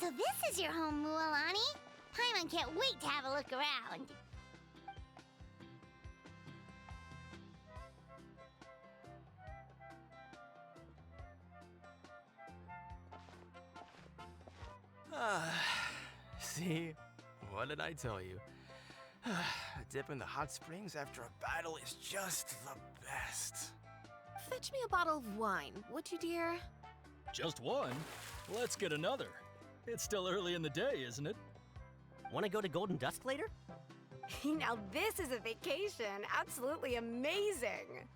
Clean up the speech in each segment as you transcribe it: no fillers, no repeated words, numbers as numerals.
So this is your home, Mualani. Paimon can't wait to have a look around. See? What did I tell you? A dip in the hot springs after a battle is just the best. Fetch me a bottle of wine, would you, dear? Just one? Let's get another. It's still early in the day, isn't it? Want to go to Golden Dusk later? Now this is a vacation. Absolutely amazing.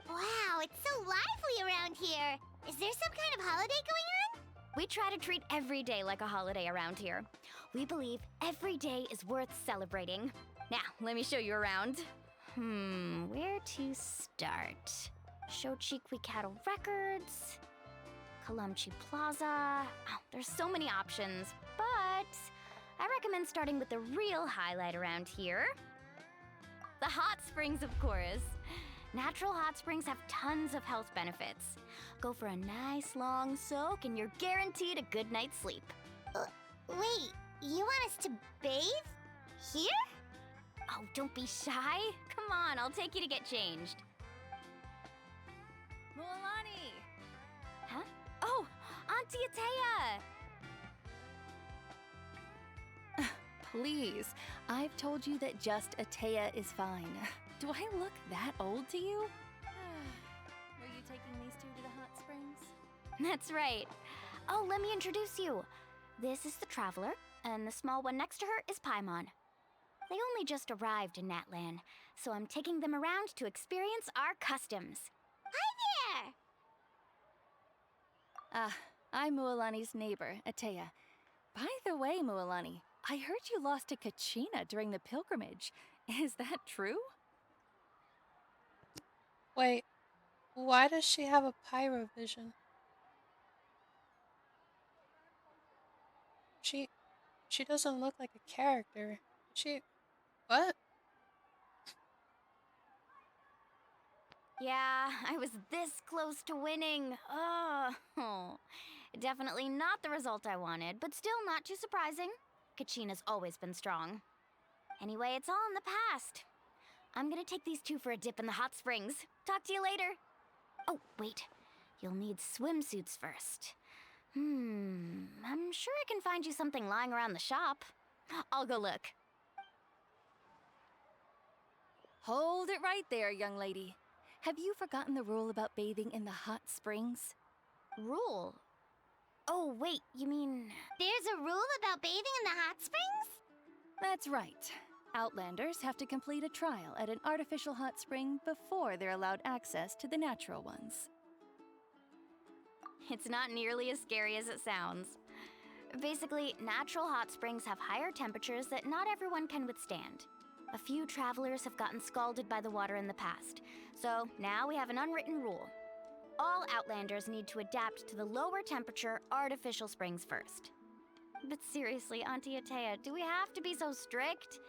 Wow, it's so lively around here. Is there some kind of holiday going on? We try to treat every day like a holiday around here. We believe every day is worth celebrating. Now, let me show you around. Where to start? Shochikwi Cattle Records, Kalumchi Plaza. Oh, there's so many options, but I recommend starting with the real highlight around here. The hot springs, of course. Natural hot springs have tons of health benefits. Go for a nice long soak and you're guaranteed a good night's sleep. Wait, you want us to bathe? Here? Oh, don't be shy. Come on, I'll take you to get changed. Mualani! Huh? Oh, Auntie Atea! Please, I've told you that just Atea is fine. Do I look that old to you? Were you taking these two to the hot springs? That's right. Oh, let me introduce you. This is the Traveler, and the small one next to her is Paimon. They only just arrived in Natlan, so I'm taking them around to experience our customs. Hi there! I'm Mualani's neighbor, Atea. By the way, Mualani, I heard you lost to Kachina during the pilgrimage. Is that true? Wait, why does she have a pyro vision? She doesn't look like a character. What? Yeah, I was this close to winning. Oh, definitely not the result I wanted, but still not too surprising. Kachina's always been strong. Anyway, it's all in the past. I'm gonna take these two for a dip in the hot springs. Talk to you later. Oh, wait. You'll need swimsuits first. I'm sure I can find you something lying around the shop. I'll go look. Hold it right there, young lady. Have you forgotten the rule about bathing in the hot springs? Rule? Oh, wait, you mean... There's a rule about bathing in the hot springs? That's right. Outlanders have to complete a trial at an artificial hot spring before they're allowed access to the natural ones. It's not nearly as scary as it sounds. Basically, natural hot springs have higher temperatures that not everyone can withstand. A few travelers have gotten scalded by the water in the past, so now we have an unwritten rule. All Outlanders need to adapt to the lower temperature artificial springs first. But seriously, Auntie Atea, do we have to be so strict?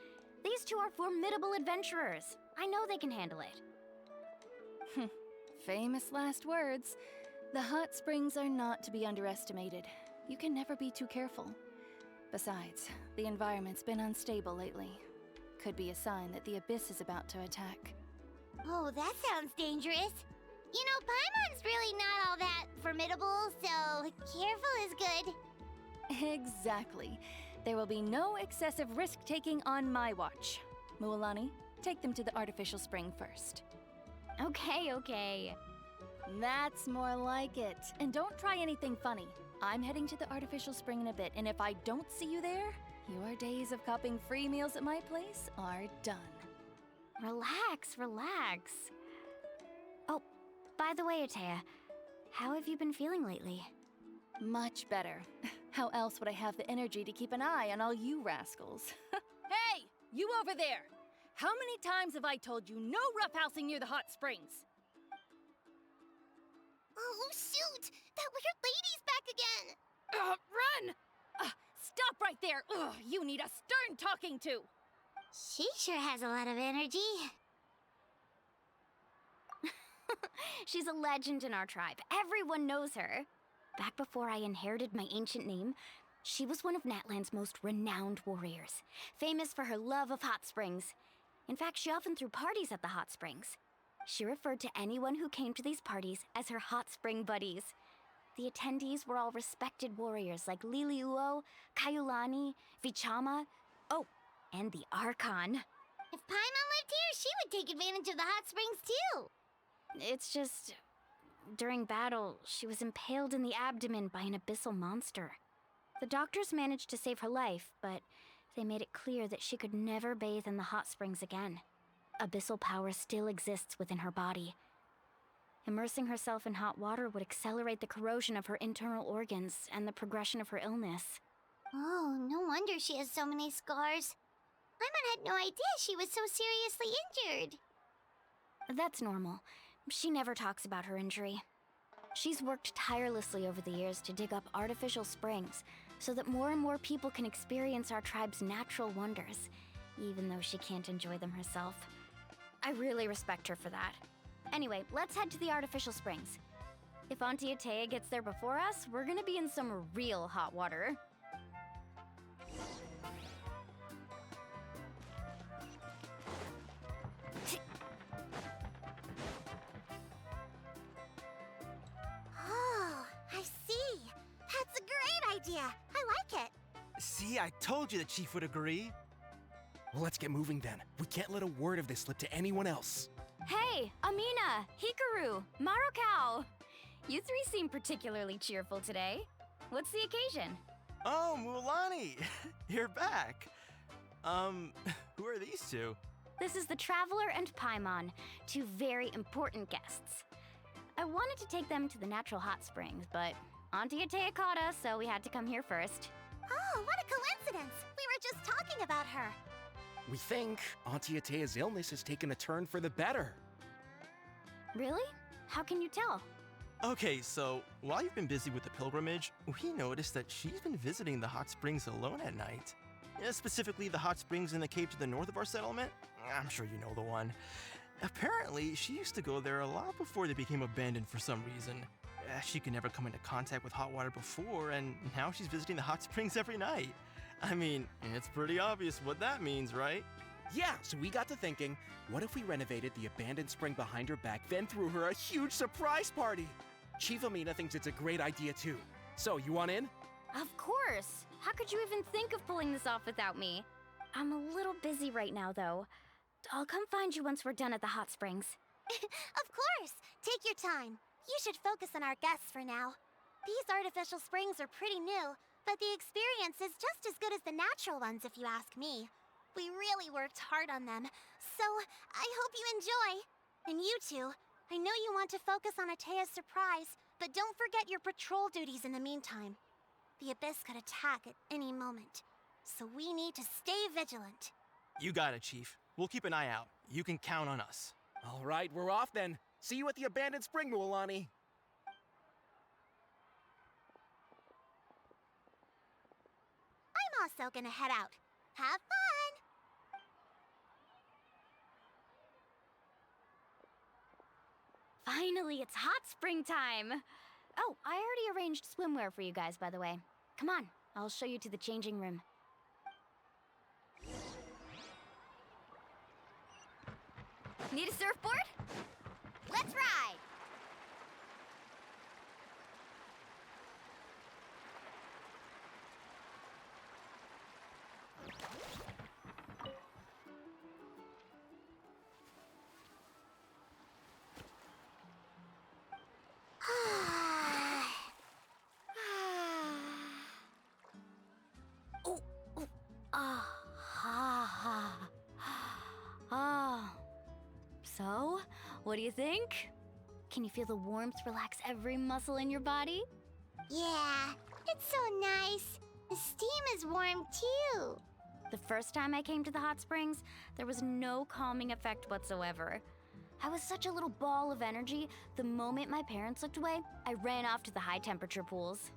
These two are formidable adventurers. I know they can handle it. Famous last words. The hot springs are not to be underestimated. You can never be too careful. Besides, the environment's been unstable lately. Could be a sign that the abyss is about to attack. Oh, that sounds dangerous. You know, Paimon's really not all that formidable, so careful is good. Exactly. There will be no excessive risk-taking on my watch. Mualani, take them to the artificial spring first. Okay. That's more like it. And don't try anything funny. I'm heading to the artificial spring in a bit, and if I don't see you there, your days of copping free meals at my place are done. Relax. Oh, by the way, Atea, how have you been feeling lately? Much better. How else would I have the energy to keep an eye on all you rascals? Hey, you over there! How many times have I told you no roughhousing near the hot springs? Oh, shoot! That weird lady's back again! Run! Stop right there! Ugh, you need a stern talking to! She sure has a lot of energy. She's a legend in our tribe. Everyone knows her. Back before I inherited my ancient name, She was one of Natlan's most renowned warriors, famous for her love of hot springs. In fact, she often threw parties at the hot springs. She referred to anyone who came to these parties as her hot spring buddies. The attendees were all respected warriors like Liliuo, Kaiulani, Vichama, oh, and the Archon. If Paimon lived here, she would take advantage of the hot springs too. It's just, during battle, she was impaled in the abdomen by an abyssal monster. The doctors managed to save her life, but they made it clear that she could never bathe in the hot springs again. Abyssal power still exists within her body. Immersing herself in hot water would accelerate the corrosion of her internal organs and the progression of her illness. Oh, no wonder she has so many scars. Paimon had no idea she was so seriously injured. That's normal. She never talks about her injury. She's worked tirelessly over the years to dig up artificial springs so that more and more people can experience our tribe's natural wonders, even though she can't enjoy them herself. I really respect her for that. Anyway, let's head to the artificial springs. If Auntie Atea gets there before us, we're gonna be in some real hot water. Oh, I see. That's a great idea. I like it. See, I told you the chief would agree. Well, let's get moving then. We can't let a word of this slip to anyone else. Hey, Amina, Hikaru, Marukao! You three seem particularly cheerful today. What's the occasion? Oh, Mulani, you're back. Who are these two? This is the Traveler and Paimon, two very important guests. I wanted to take them to the natural hot springs, but Auntie Atea caught us, so we had to come here first. Oh, what a coincidence. We were just talking about her. We think Auntie Atea's illness has taken a turn for the better. Really? How can you tell? Okay, so while you've been busy with the pilgrimage, we noticed that she's been visiting the hot springs alone at night. Specifically, the hot springs in the cave to the north of our settlement. I'm sure you know the one. Apparently, she used to go there a lot before they became abandoned for some reason. She could never come into contact with hot water before, and now she's visiting the hot springs every night. I mean, it's pretty obvious what that means, right? Yeah, so we got to thinking, what if we renovated the abandoned spring behind her back, then threw her a huge surprise party? Chief Amina thinks it's a great idea too. So, you want in? Of course! How could you even think of pulling this off without me? I'm a little busy right now, though. I'll come find you once we're done at the hot springs. Of course. Take your time. You should focus on our guests for now. These artificial springs are pretty new, but the experience is just as good as the natural ones if you ask me. We really worked hard on them, so I hope you enjoy. And you two, I know you want to focus on Atea's surprise, but don't forget your patrol duties in the meantime. The Abyss could attack at any moment, so we need to stay vigilant. You got it, Chief. We'll keep an eye out. You can count on us. All right, we're off then. See you at the abandoned spring, Mualani. I'm also gonna head out. Have fun! Finally, it's hot spring time! Oh, I already arranged swimwear for you guys, by the way. Come on, I'll show you to the changing room. Need a surfboard? Let's ride! So, what do you think? Can you feel the warmth relax every muscle in your body? Yeah, it's so nice. The steam is warm too. The first time I came to the hot springs, there was no calming effect whatsoever. I was such a little ball of energy, the moment my parents looked away, I ran off to the high temperature pools.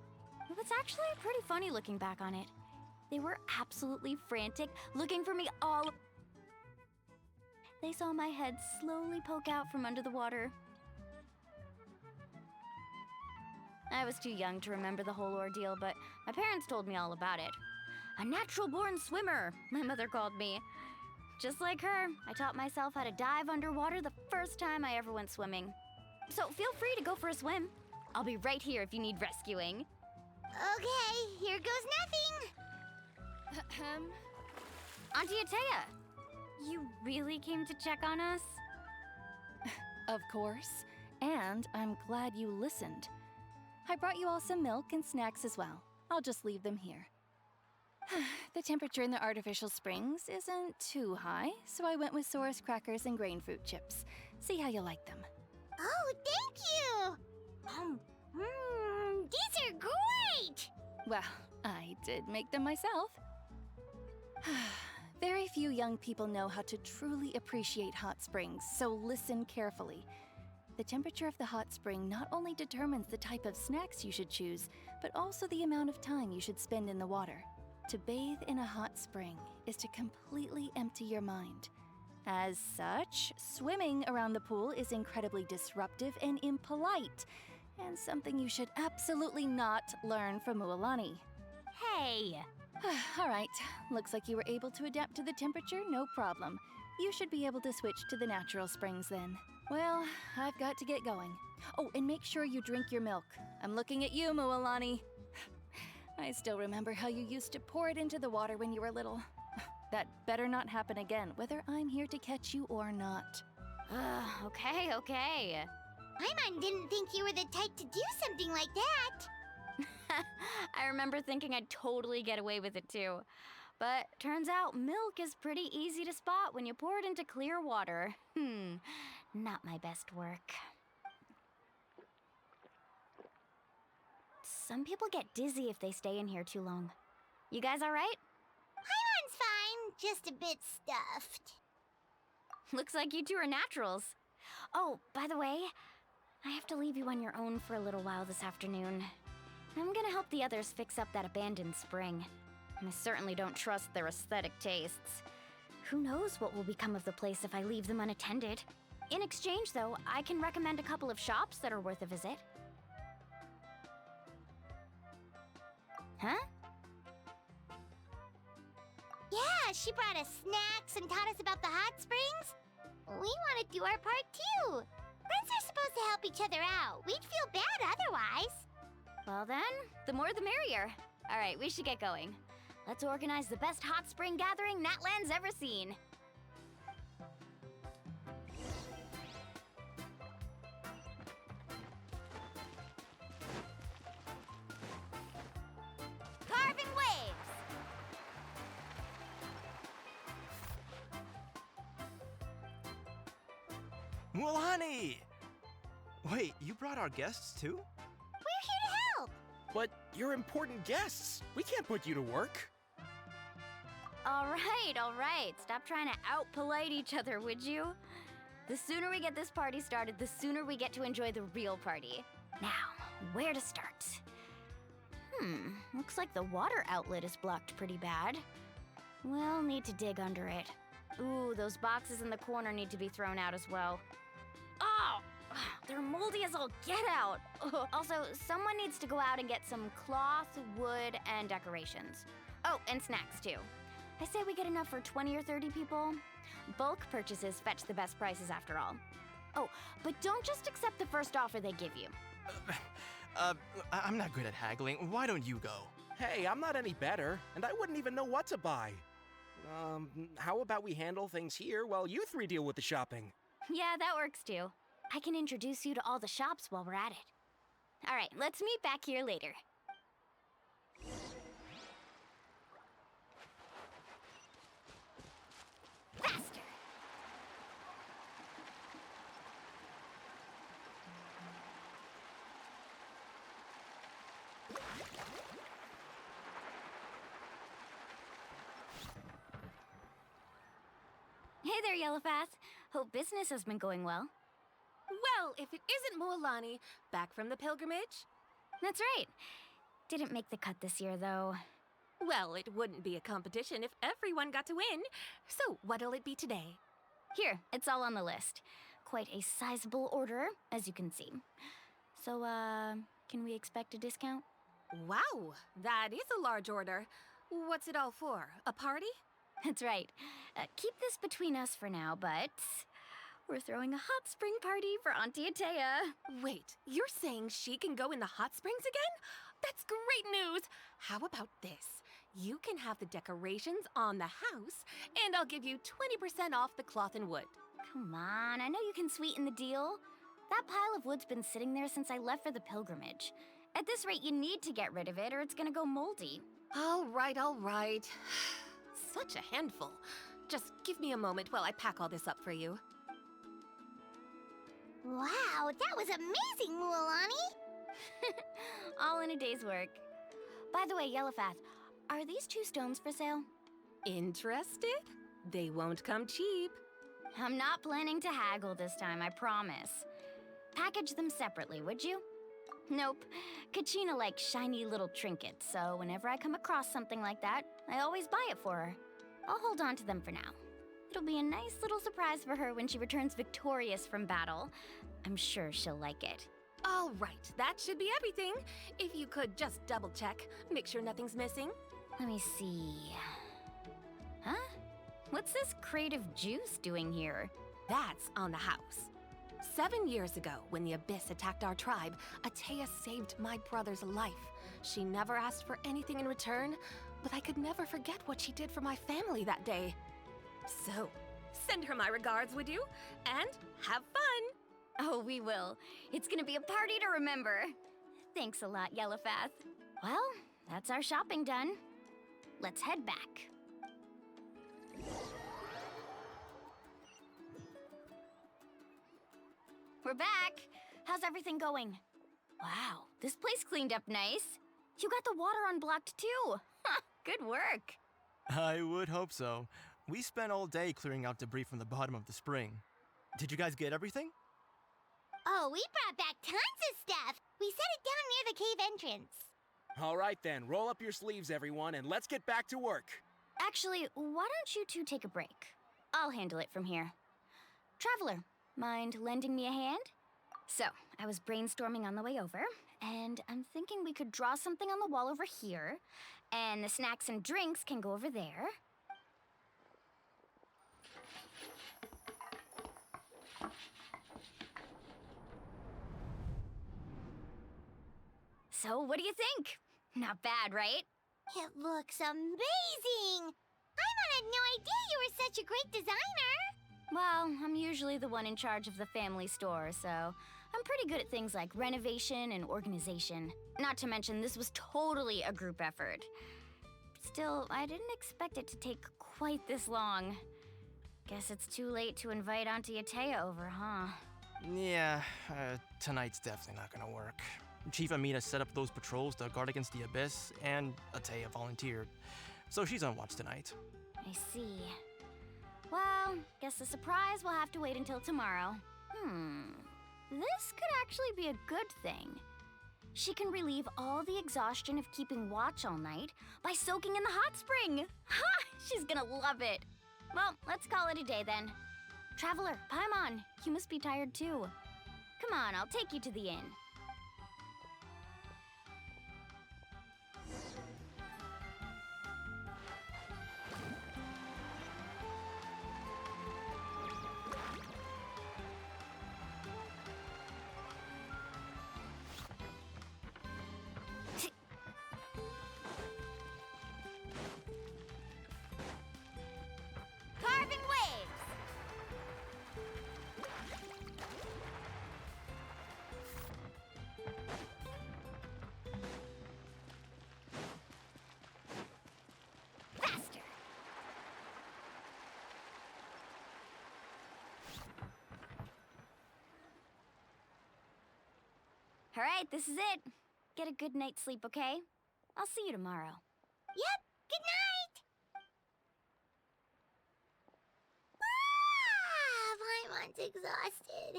It was actually pretty funny looking back on it. They were absolutely frantic, looking for me all. They saw my head slowly poke out from under the water. I was too young to remember the whole ordeal, but my parents told me all about it. A natural-born swimmer, my mother called me. Just like her, I taught myself how to dive underwater the first time I ever went swimming. So feel free to go for a swim. I'll be right here if you need rescuing. Okay, here goes nothing. Auntie Atea, you really came to check on us? Of course. And I'm glad you listened. I brought you all some milk and snacks as well. I'll just leave them here. The temperature in the artificial springs isn't too high, so I went with Saurus crackers and grain fruit chips. See how you like them. Oh, thank you! These are great! Well, I did make them myself. Very few young people know how to truly appreciate hot springs, so listen carefully. The temperature of the hot spring not only determines the type of snacks you should choose, but also the amount of time you should spend in the water. To bathe in a hot spring is to completely empty your mind. As such, swimming around the pool is incredibly disruptive and impolite, and something you should absolutely not learn from Mualani. Hey! All right, looks like you were able to adapt to the temperature, no problem. You should be able to switch to the natural springs then. Well, I've got to get going. Oh, and make sure you drink your milk. I'm looking at you, Mualani. I still remember how you used to pour it into the water when you were little. That better not happen again, whether I'm here to catch you or not. Okay. Paimon didn't think you were the type to do something like that. I remember thinking I'd totally get away with it too. But turns out milk is pretty easy to spot when you pour it into clear water. Not my best work. Some people get dizzy if they stay in here too long. You guys all right? Paimon's fine, just a bit stuffed. Looks like you two are naturals. Oh, by the way, I have to leave you on your own for a little while this afternoon. I'm gonna help the others fix up that abandoned spring. I certainly don't trust their aesthetic tastes. Who knows what will become of the place if I leave them unattended? In exchange, though, I can recommend a couple of shops that are worth a visit. Huh? Yeah, she brought us snacks and taught us about the hot springs. We want to do our part too. Friends are supposed to help each other out. We'd feel bad otherwise. Well then, the more the merrier. All right, we should get going. Let's organize the best hot spring gathering Natlan's ever seen. Carving waves! Mualani! Wait, you brought our guests too? We're here to help. But you're important guests. We can't put you to work. All right. Stop trying to out-polite each other, would you? The sooner we get this party started, the sooner we get to enjoy the real party. Now, where to start? Looks like the water outlet is blocked pretty bad. We'll need to dig under it. Ooh, those boxes in the corner need to be thrown out as well. Oh! They're moldy as all get out! Also, someone needs to go out and get some cloth, wood, and decorations. Oh, and snacks too. I say we get enough for 20 or 30 people. Bulk purchases fetch the best prices after all. Oh, but don't just accept the first offer they give you. I'm not good at haggling. Why don't you go? Hey, I'm not any better, and I wouldn't even know what to buy. How about we handle things here while you three deal with the shopping? Yeah, that works too. I can introduce you to all the shops while we're at it. All right, let's meet back here later. Faster! Hey there, Yellowfath. Hope business has been going well. Well, if it isn't Mualani, back from the pilgrimage? That's right. Didn't make the cut this year, though. Well, it wouldn't be a competition if everyone got to win. So, what'll it be today? Here, it's all on the list. Quite a sizable order, as you can see. So, Can we expect a discount? Wow, that is a large order. What's it all for? A party? That's right. Keep this between us for now, but we're throwing a hot spring party for Auntie Atea. Wait, you're saying she can go in the hot springs again? That's great news! How about this? You can have the decorations on the house, and I'll give you 20% off the cloth and wood. Come on, I know you can sweeten the deal. That pile of wood's been sitting there since I left for the pilgrimage. At this rate, you need to get rid of it or it's gonna go moldy. All right, all right. Such a handful. Just give me a moment while I pack all this up for you. Wow, that was amazing, Mualani! All in a day's work. By the way, Yellowfath, are these 2 stones for sale? Interested? They won't come cheap. I'm not planning to haggle this time, I promise. Package them separately, would you? Nope. Kachina likes shiny little trinkets, so whenever I come across something like that, I always buy it for her. I'll hold on to them for now. It'll be a nice little surprise for her when she returns victorious from battle. I'm sure she'll like it. All right, that should be everything. If you could just double check, make sure nothing's missing. Let me see. Huh? What's this crate of juice doing here? That's on the house. 7 years ago, when the Abyss attacked our tribe, Atea saved my brother's life. She never asked for anything in return, but I could never forget what she did for my family that day. So, send her my regards, would you? And have fun! Oh, we will. It's gonna be a party to remember. Thanks a lot, Yellowfath. Well, that's our shopping done. Let's head back. We're back. How's everything going? Wow, this place cleaned up nice. You got the water unblocked too. Good work. I would hope so. We spent all day clearing out debris from the bottom of the spring. Did you guys get everything? Oh, we brought back tons of stuff! We set it down near the cave entrance. All right then, roll up your sleeves, everyone, and let's get back to work. Actually, why don't you two take a break? I'll handle it from here. Traveler, mind lending me a hand? So, I was brainstorming on the way over, and I'm thinking we could draw something on the wall over here, and the snacks and drinks can go over there. So, what do you think? Not bad, right? It looks amazing! Paimon had no idea you were such a great designer! Well, I'm usually the one in charge of the family store, so I'm pretty good at things like renovation and organization. Not to mention, this was totally a group effort. Still, I didn't expect it to take quite this long. Guess it's too late to invite Auntie Atea over, huh? Yeah, tonight's definitely not gonna work. Chief Amina set up those patrols to guard against the Abyss, and Atea volunteered. So she's on watch tonight. I see. Well, guess the surprise will have to wait until tomorrow. This could actually be a good thing. She can relieve all the exhaustion of keeping watch all night by soaking in the hot spring. Ha! She's gonna love it. Well, let's call it a day then. Traveler, Paimon, you must be tired too. Come on, I'll take you to the inn. Carving waves! Faster! All right, this is it. Get a good night's sleep, okay? I'll see you tomorrow. Yep, good night! Paimon's exhausted.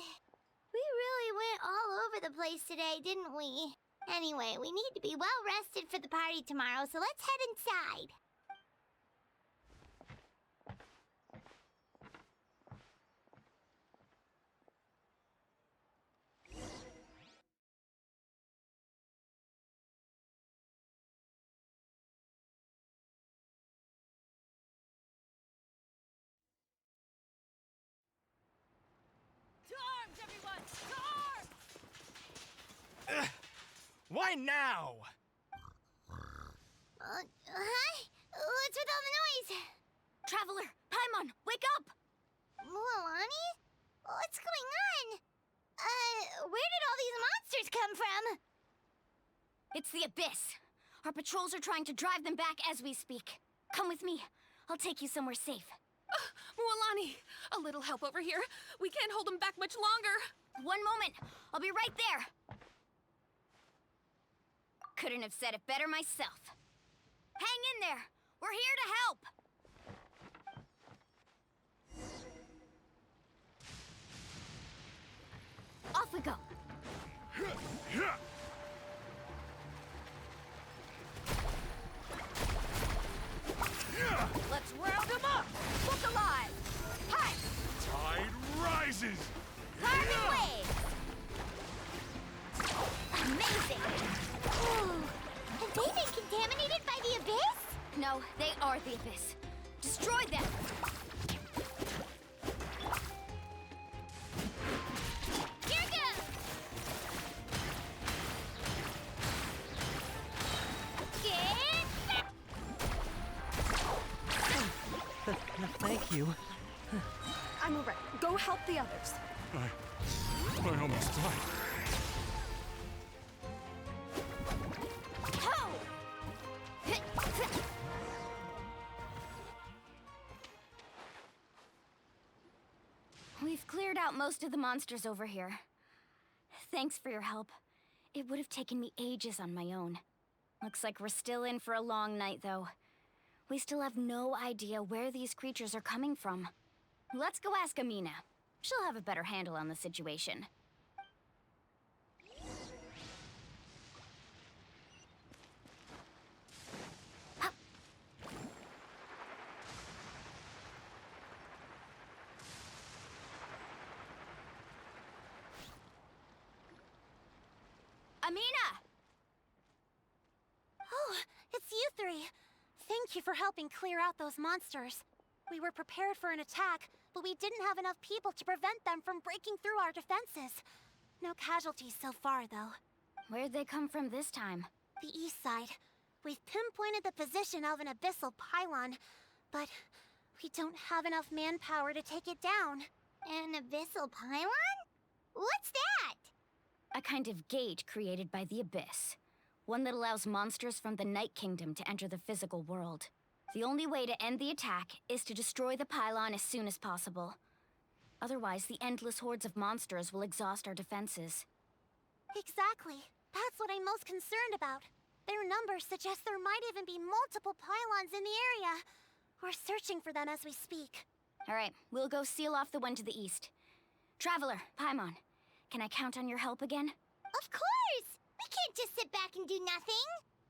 We really went all over the place today, didn't we? Anyway, we need to be well rested for the party tomorrow, so let's head inside. Why now? Huh? What's with all the noise? Traveler, Paimon, wake up! Mualani? What's going on? Where did all these monsters come from? It's the Abyss. Our patrols are trying to drive them back as we speak. Come with me. I'll take you somewhere safe. Mualani, a little help over here. We can't hold them back much longer. One moment. I'll be right there. Couldn't have said it better myself. Hang in there. We're here to help. Off we go. Let's round them up. Look alive. Hi. Tide rises! Carbon waves. Amazing. Ooh, have they been contaminated by the Abyss? No, they are the Abyss. Destroy them. Here goes. Get Thank you. I'm alright. Go help the others. I almost died. Ho! We've cleared out most of the monsters over here. Thanks for your help. It would have taken me ages on my own. Looks like we're still in for a long night, though. We still have no idea where these creatures are coming from. Let's go ask Amina. She'll have a better handle on the situation. Amina! Oh, it's you three. Thank you for helping clear out those monsters. We were prepared for an attack, but we didn't have enough people to prevent them from breaking through our defenses. No casualties so far, though. Where'd they come from this time? The east side. We've pinpointed the position of an abyssal pylon, but we don't have enough manpower to take it down. An abyssal pylon? What's that? A kind of gate created by the Abyss. One that allows monsters from the Night Kingdom to enter the physical world. The only way to end the attack is to destroy the pylon as soon as possible. Otherwise, the endless hordes of monsters will exhaust our defenses. Exactly. That's what I'm most concerned about. Their numbers suggest there might even be multiple pylons in the area. We're searching for them as we speak. All right, we'll go seal off the one to the east. Traveler, Paimon, can I count on your help again? Of course! We can't just sit back and do nothing!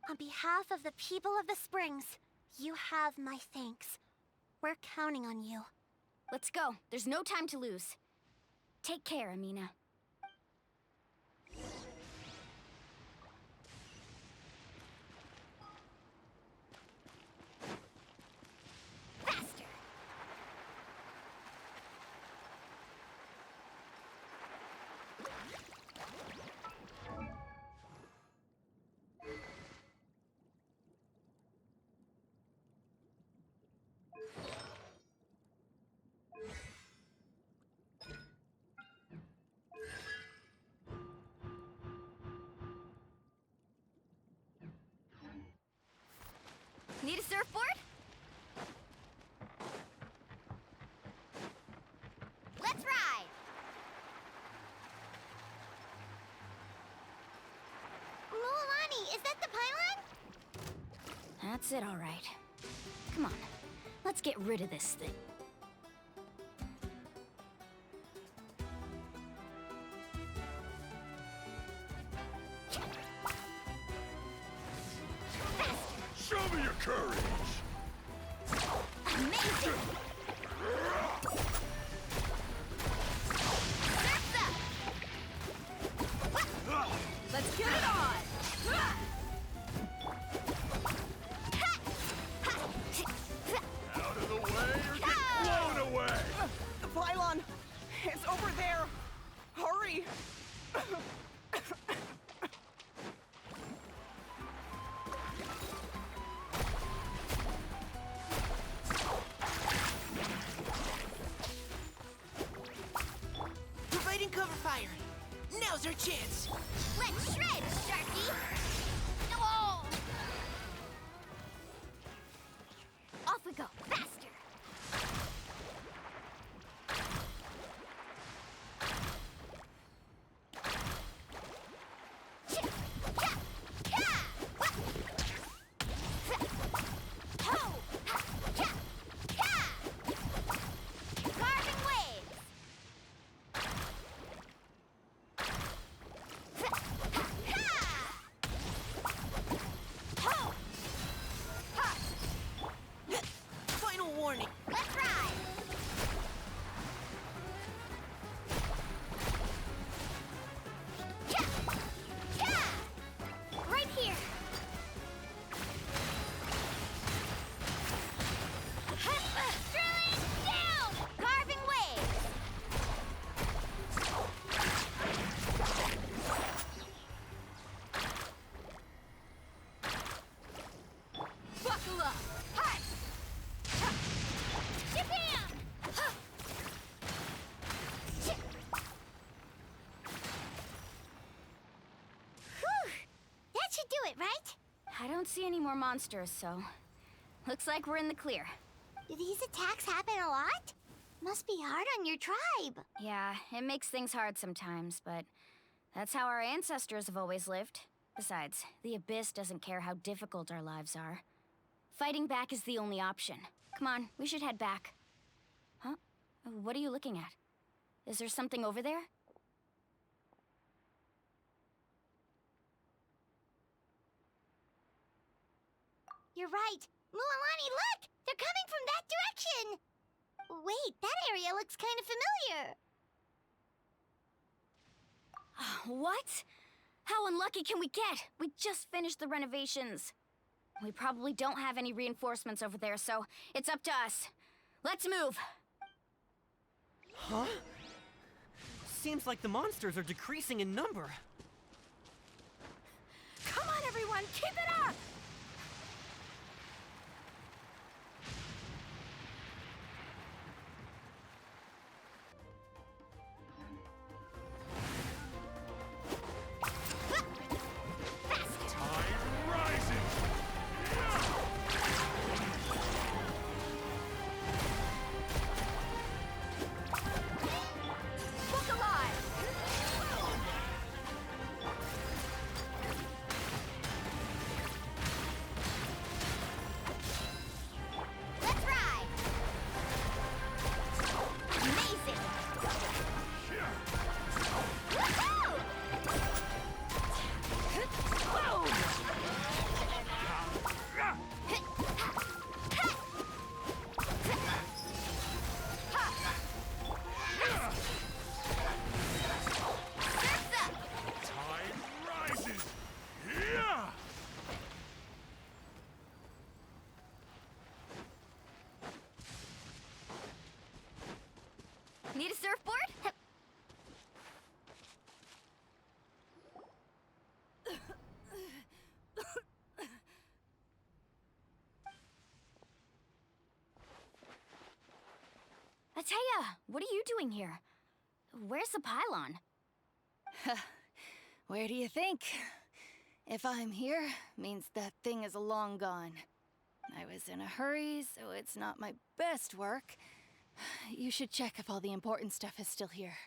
On behalf of the people of the Springs, you have my thanks. We're counting on you. Let's go. There's no time to lose. Take care, Amina. Faster! Need a surfboard? Let's ride! Mualani, is that the pylon? That's it, all right. Come on, let's get rid of this thing. Show me your courage! Amazing! Let's get it on! Out of the way or get blown away! The pylon! It's over there! Hurry! Now's our chance! Let's shred, Sharky! Oh! Off we go, faster! Final warning! Let's ride! Right here! Drilling down! Carving waves! Buckle up! Hi! Jabam! Whew! That should do it, right? I don't see any more monsters, so looks like we're in the clear. Do these attacks happen a lot? Must be hard on your tribe. Yeah, it makes things hard sometimes, but that's how our ancestors have always lived. Besides, the Abyss doesn't care how difficult our lives are. Fighting back is the only option. Come on, we should head back. Huh? What are you looking at? Is there something over there? You're right. Mualani, look! They're coming from that direction! Wait, that area looks kind of familiar. What? How unlucky can we get? We just finished the renovations. We probably don't have any reinforcements over there, so it's up to us. Let's move. Huh? Seems like the monsters are decreasing in number. Come on, everyone, keep it up! Tide rises! Look alive! Let's ride! Amazing! Woohoo! Surf's up! Tide rises! Yeah! Need a surfboard? Ateya, what are you doing here? Where's the pylon? Where do you think? If I'm here, means that thing is long gone. I was in a hurry, so it's not my best work. You should check if all the important stuff is still here.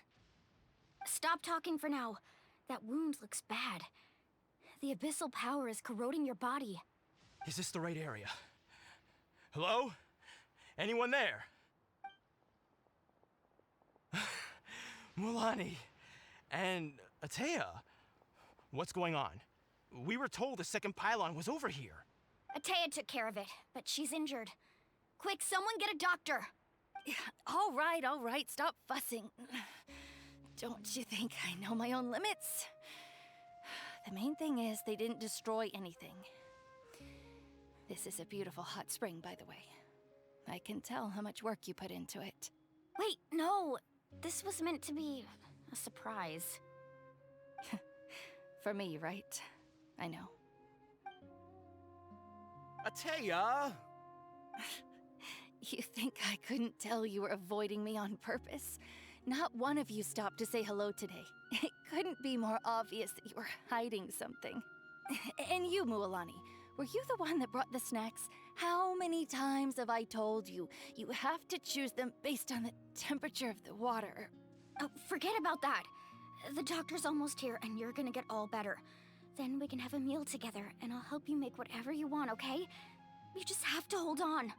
Stop talking for now. That wound looks bad. The abyssal power is corroding your body. Is this the right area? Hello? Anyone there? Mulani and Ateya, what's going on? We were told the second pylon was over here. Ateya took care of it, but she's injured. Quick, someone get a doctor! All right, stop fussing. Don't you think I know my own limits? The main thing is they didn't destroy anything. This is a beautiful hot spring, by the way. I can tell how much work you put into it. Wait, no! This was meant to be a surprise. For me, right? I know. Ateya! You think I couldn't tell you were avoiding me on purpose? Not one of you stopped to say hello today. It couldn't be more obvious that you were hiding something. And you, Mualani, were you the one that brought the snacks? How many times have I told you, you have to choose them based on the temperature of the water? Oh, forget about that. The doctor's almost here, and you're gonna get all better. Then we can have a meal together, and I'll help you make whatever you want, okay? You just have to hold on.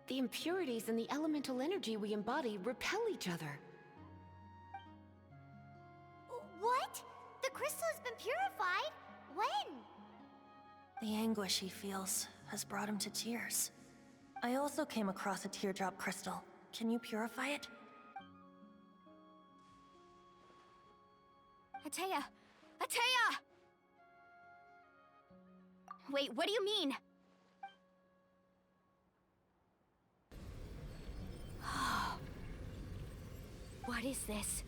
The impurities in the elemental energy we embody repel each other. What? The crystal has been purified? When? The anguish he feels has brought him to tears. I also came across a teardrop crystal. Can you purify it? Atea! Atea! Wait, what do you mean? What is this?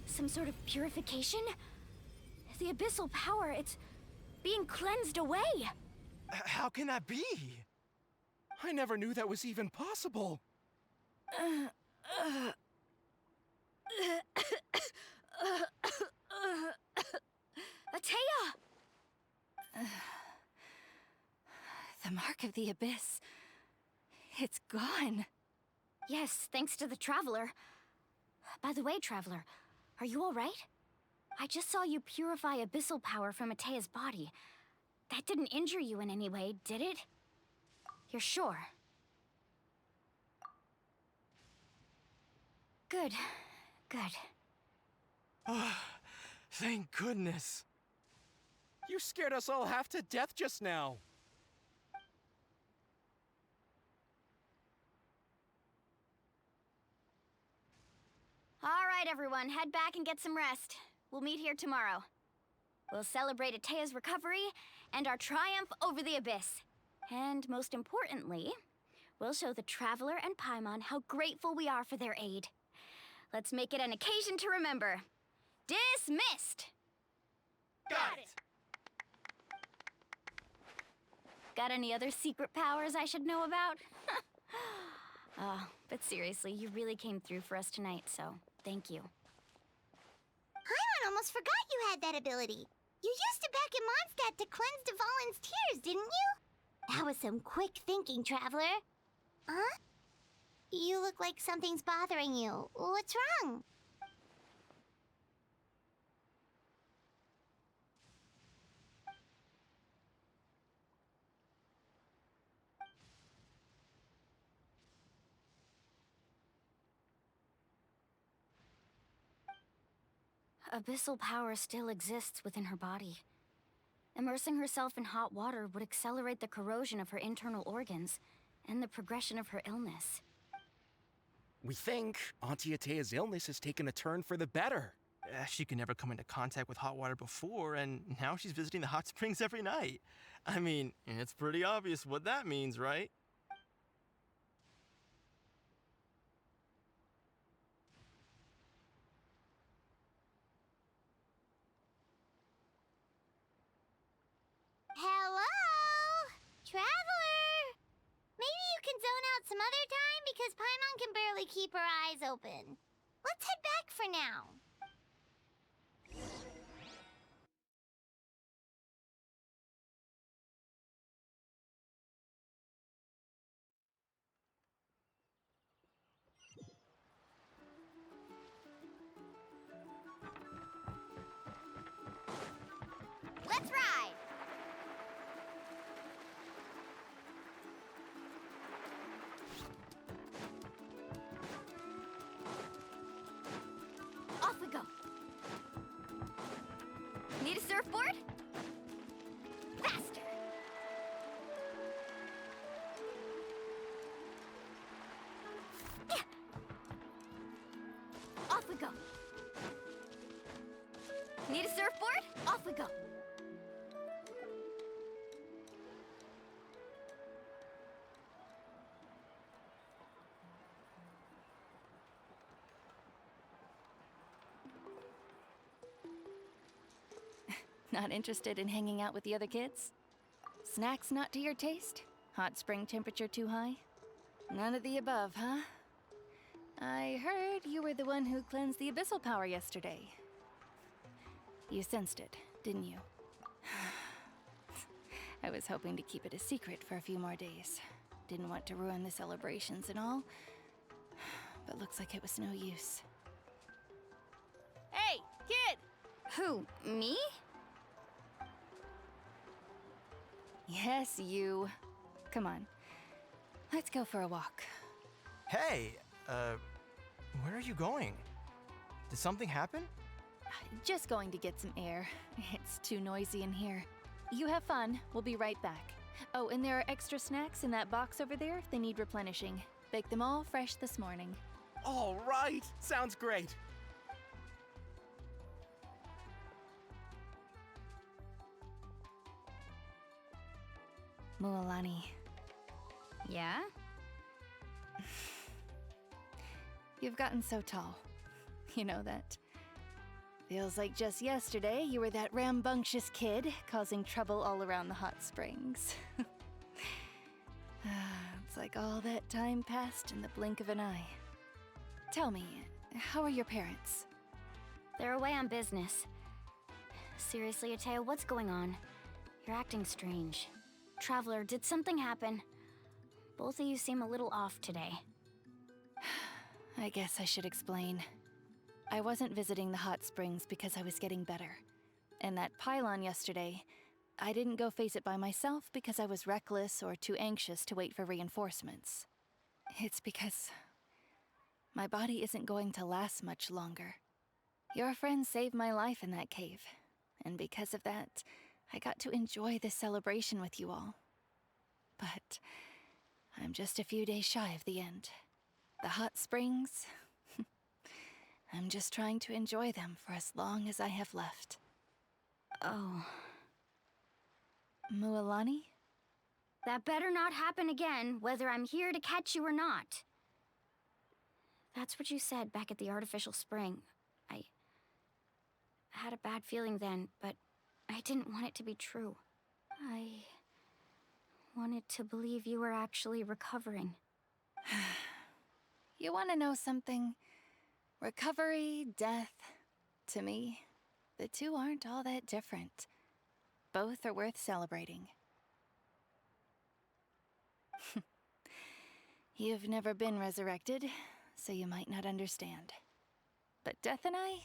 Some sort of purification? The abyssal power, it's being cleansed away! How can that be? I never knew that was even possible. Atea! The mark of the abyss. It's gone. Yes, thanks to the Traveler. By the way, Traveler, are you alright? I just saw you purify abyssal power from Atea's body. That didn't injure you in any way, did it? You're sure? Good. Good. Thank goodness. You scared us all half to death just now. All right, everyone, head back and get some rest. We'll meet here tomorrow. We'll celebrate Atea's recovery and our triumph over the abyss. And most importantly, we'll show the Traveler and Paimon how grateful we are for their aid. Let's make it an occasion to remember. Dismissed! Got it! Got any other secret powers I should know about? Oh, but seriously, you really came through for us tonight, so thank you. Paimon almost forgot you had that ability. You used it back in Mondstadt to cleanse Dvalin's tears, didn't you? That was some quick thinking, Traveler. Huh? You look like something's bothering you. What's wrong? Abyssal power still exists within her body. Immersing herself in hot water would accelerate the corrosion of her internal organs and the progression of her illness. We think Auntie Atea's illness has taken a turn for the better. She could never come into contact with hot water before, and now she's visiting the hot springs every night. I mean, it's pretty obvious what that means, right? Hello? Traveler? Maybe you can zone out some other time because Paimon can barely keep her eyes open. Let's head back for now. Let's ride! Off we go! Need a surfboard? Faster! Yeah. Off we go! Need a surfboard? Off we go! Not interested in hanging out with the other kids? Snacks not to your taste? Hot spring temperature too high? None of the above, huh? I heard you were the one who cleansed the abyssal power yesterday. You sensed it, didn't you? I was hoping to keep it a secret for a few more days. Didn't want to ruin the celebrations and all. But looks like it was no use. Hey, kid! Who, me? Yes, you. Come on. Let's go for a walk. Hey, where are you going? Did something happen? Just going to get some air. It's too noisy in here. You have fun. We'll be right back. Oh, and there are extra snacks in that box over there if they need replenishing. Baked them all fresh this morning. All right, sounds great. Mualani, Yeah? you've gotten so tall. You know that. Feels like just yesterday you were that rambunctious kid causing trouble all around the hot springs. It's like all that time passed in the blink of an eye. Tell me, how are your parents? They're away on business. Seriously, Ateo, what's going on? You're acting strange. Traveler, did something happen? Both of you seem a little off today. I guess I should explain. I wasn't visiting the hot springs because I was getting better. And that pylon yesterday, I didn't go face it by myself because I was reckless or too anxious to wait for reinforcements. It's because my body isn't going to last much longer. Your friend saved my life in that cave, and because of that, I got to enjoy this celebration with you all. But I'm just a few days shy of the end. The hot springs, I'm just trying to enjoy them for as long as I have left. Oh. Mualani? That better not happen again, whether I'm here to catch you or not. That's what you said back at the artificial spring. I had a bad feeling then, but I didn't want it to be true. I wanted to believe you were actually recovering. You want to know something? Recovery, death, to me, the two aren't all that different. Both are worth celebrating. You've never been resurrected, so you might not understand. But Death and I,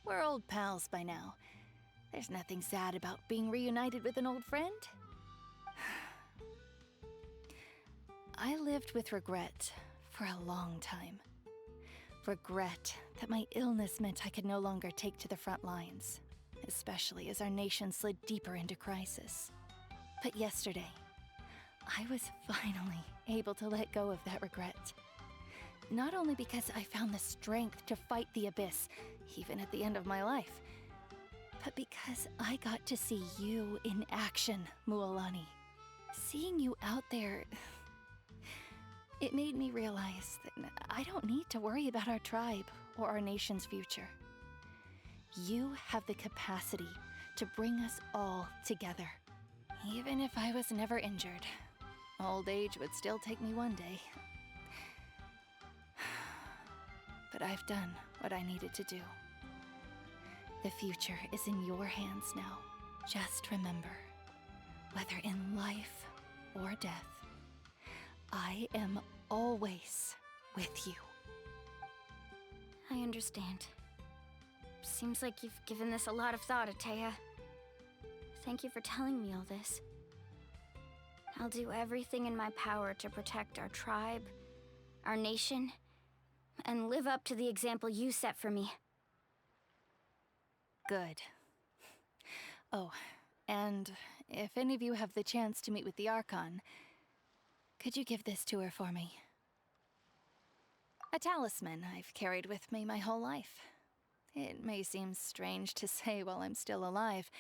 we're old pals by now. There's nothing sad about being reunited with an old friend. I lived with regret for a long time. Regret that my illness meant I could no longer take to the front lines, especially as our nation slid deeper into crisis. But yesterday, I was finally able to let go of that regret. Not only because I found the strength to fight the abyss, even at the end of my life, but because I got to see you in action, Mualani. Seeing you out there, it made me realize that I don't need to worry about our tribe or our nation's future. You have the capacity to bring us all together. Even if I was never injured, old age would still take me one day. But I've done what I needed to do. The future is in your hands now. Just remember, whether in life or death, I am always with you. I understand. Seems like you've given this a lot of thought, Ataya. Thank you for telling me all this. I'll do everything in my power to protect our tribe, our nation, and live up to the example you set for me. Good. Oh, and if any of you have the chance to meet with the Archon, could you give this to her for me? A talisman I've carried with me my whole life. It may seem strange to say while I'm still alive,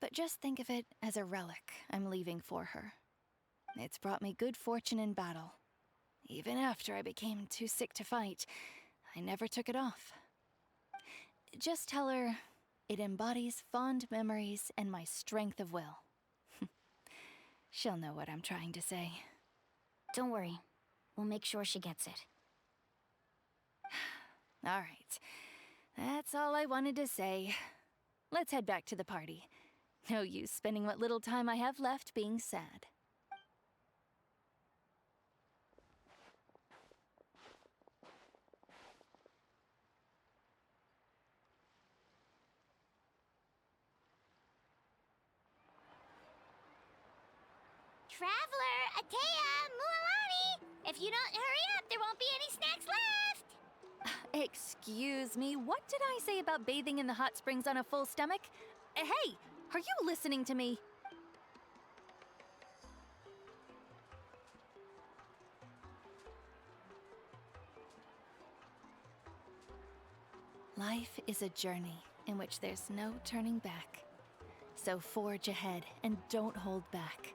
but just think of it as a relic I'm leaving for her. It's brought me good fortune in battle. Even after I became too sick to fight, I never took it off. Just tell her It embodies fond memories and my strength of will. She'll know what I'm trying to say. Don't worry. We'll make sure she gets it. All right. That's all I wanted to say. Let's head back to the party. No use spending what little time I have left being sad. Traveler, Atea, Mualani! If you don't hurry up, there won't be any snacks left! Excuse me, what did I say about bathing in the hot springs on a full stomach? Hey, are you listening to me? Life is a journey in which there's no turning back. So forge ahead and don't hold back.